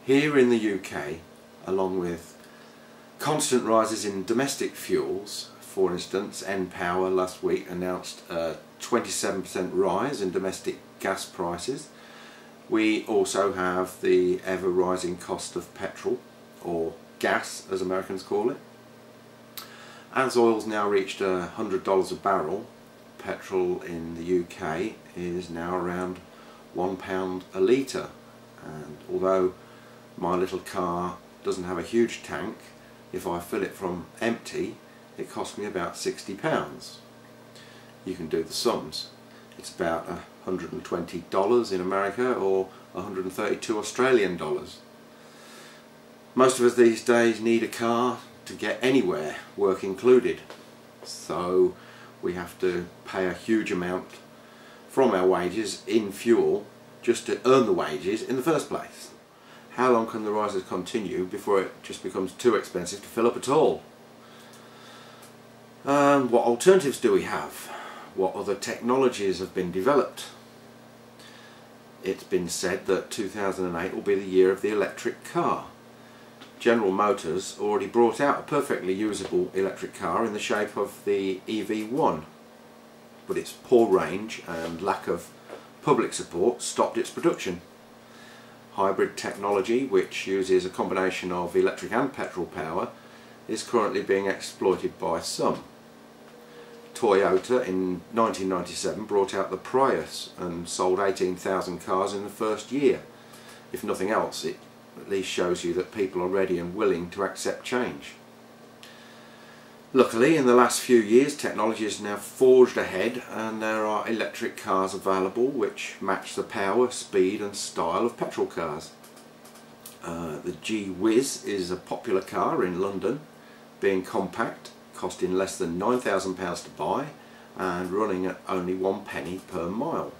Here in the UK, along with constant rises in domestic fuels, for instance, N-Power last week announced a 27% rise in domestic gas prices. We also have the ever rising cost of petrol, or gas as Americans call it. As oil's now reached $100 a barrel, petrol in the UK is now around £1 a litre, and although my little car doesn't have a huge tank, if I fill it from empty it costs me about £60. You can do the sums. It's about $120 in America or 132 Australian dollars. Most of us these days need a car to get anywhere, work included, so we have to pay a huge amount from our wages in fuel just to earn the wages in the first place. How long can the rises continue before it just becomes too expensive to fill up at all? What alternatives do we have? What other technologies have been developed? It's been said that 2008 will be the year of the electric car. General Motors already brought out a perfectly usable electric car in the shape of the EV1, but its poor range and lack of public support stopped its production. Hybrid technology, which uses a combination of electric and petrol power, is currently being exploited by some. Toyota in 1997 brought out the Prius and sold 18,000 cars in the first year. If nothing else, it at least shows you that people are ready and willing to accept change. Luckily, in the last few years, technology has now forged ahead and there are electric cars available which match the power, speed and style of petrol cars. The G-Whiz is a popular car in London, being compact, costing less than £9,000 to buy and running at only 1 penny per mile.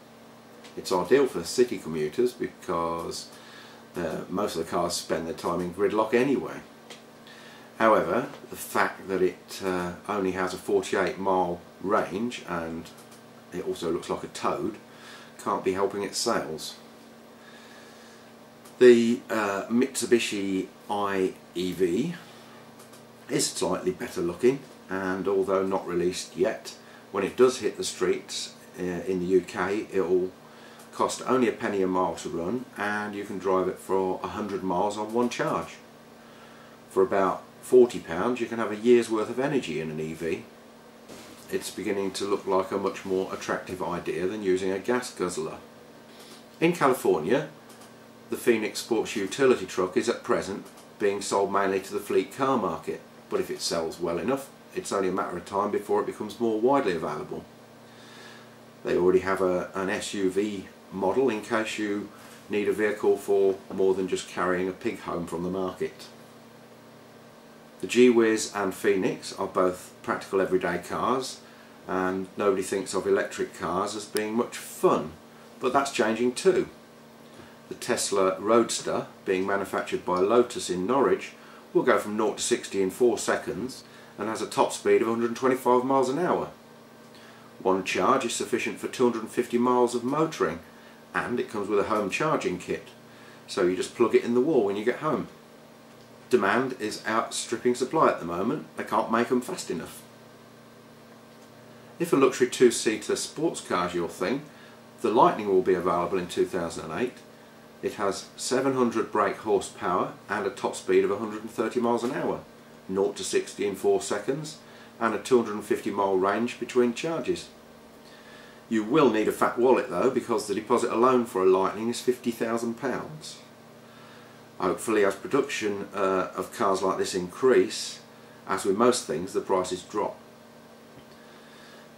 It's ideal for city commuters because most of the cars spend their time in gridlock anyway. However, the fact that it only has a 48-mile range and it also looks like a toad can't be helping its sales. The Mitsubishi I EV is slightly better looking, and although not released yet, when it does hit the streets in the UK it will cost only a penny a mile to run, and you can drive it for 100 miles on one charge. For about £40 you can have a year's worth of energy in an EV. It's beginning to look like a much more attractive idea than using a gas guzzler. In California, the Phoenix Sports Utility Truck is at present being sold mainly to the fleet car market, but if it sells well enough, it's only a matter of time before it becomes more widely available. They already have an SUV model in case you need a vehicle for more than just carrying a pig home from the market. The G-Whiz and Phoenix are both practical everyday cars, and nobody thinks of electric cars as being much fun, but that's changing too. The Tesla Roadster, being manufactured by Lotus in Norwich, will go from 0 to 60 in 4 seconds and has a top speed of 125 miles an hour. One charge is sufficient for 250 miles of motoring, and it comes with a home charging kit, so you just plug it in the wall when you get home. Demand is outstripping supply at the moment. They can't make them fast enough. If a luxury two-seater sports car is your thing, the Lightning will be available in 2008. It has 700 brake horsepower and a top speed of 130 miles an hour, 0 to 60 in 4 seconds, and a 250 mile range between charges. You will need a fat wallet though, because the deposit alone for a Lightning is £50,000. Hopefully, as production of cars like this increase, as with most things, the prices drop.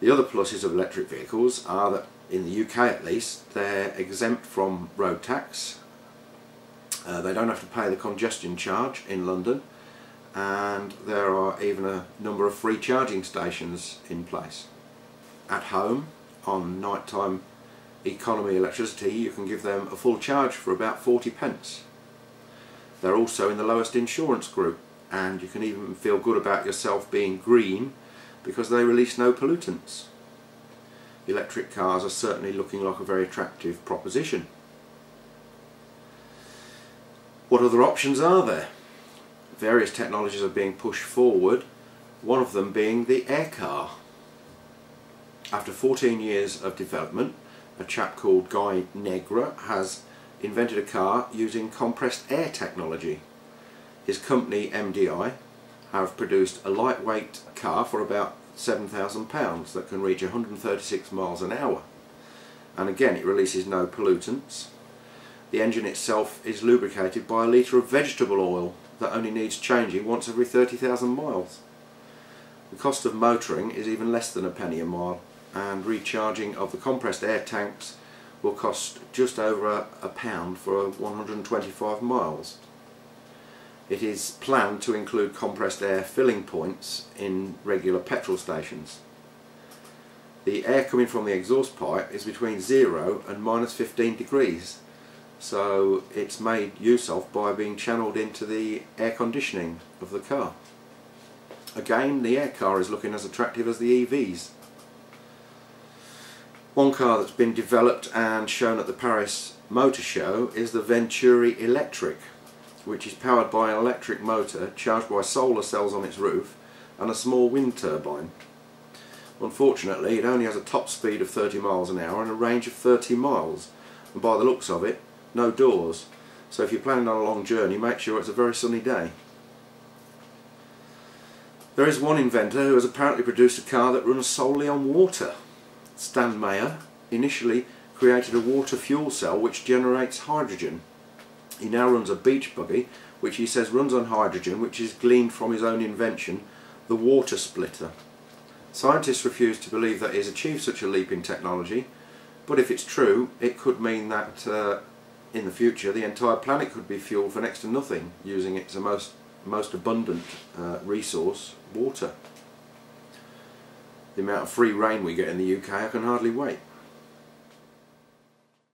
The other pluses of electric vehicles are that, in the UK at least, they're exempt from road tax. They don't have to pay the congestion charge in London, and there are even a number of free charging stations in place. At home, on nighttime economy electricity, you can give them a full charge for about 40p. They're also in the lowest insurance group, and you can even feel good about yourself being green because they release no pollutants. Electric cars are certainly looking like a very attractive proposition. What other options are there? Various technologies are being pushed forward, one of them being the air car. After 14 years of development, a chap called Guy Negra has invented a car using compressed air technology. His company MDI have produced a lightweight car for about £7,000 that can reach 136 miles an hour, and again it releases no pollutants. The engine itself is lubricated by a litre of vegetable oil that only needs changing once every 30,000 miles. The cost of motoring is even less than a penny a mile, and recharging of the compressed air tanks will cost just over £1 for 125 miles. It is planned to include compressed air filling points in regular petrol stations. The air coming from the exhaust pipe is between 0 and -15 degrees, so it's made use of by being channeled into the air conditioning of the car. Again, the air car is looking as attractive as the EVs. One car that's been developed and shown at the Paris Motor Show is the Venturi Electric, which is powered by an electric motor charged by solar cells on its roof and a small wind turbine. Unfortunately, it only has a top speed of 30 miles an hour and a range of 30 miles, and by the looks of it, no doors, so if you're planning on a long journey, make sure it's a very sunny day. There is one inventor who has apparently produced a car that runs solely on water. Stan Mayer initially created a water fuel cell which generates hydrogen. He now runs a beach buggy which he says runs on hydrogen, which is gleaned from his own invention, the water splitter. Scientists refuse to believe that he has achieved such a leap in technology, but if it's true, it could mean that in the future the entire planet could be fueled for next to nothing, using its most abundant resource, water. The amount of free rain we get in the UK, I can hardly wait.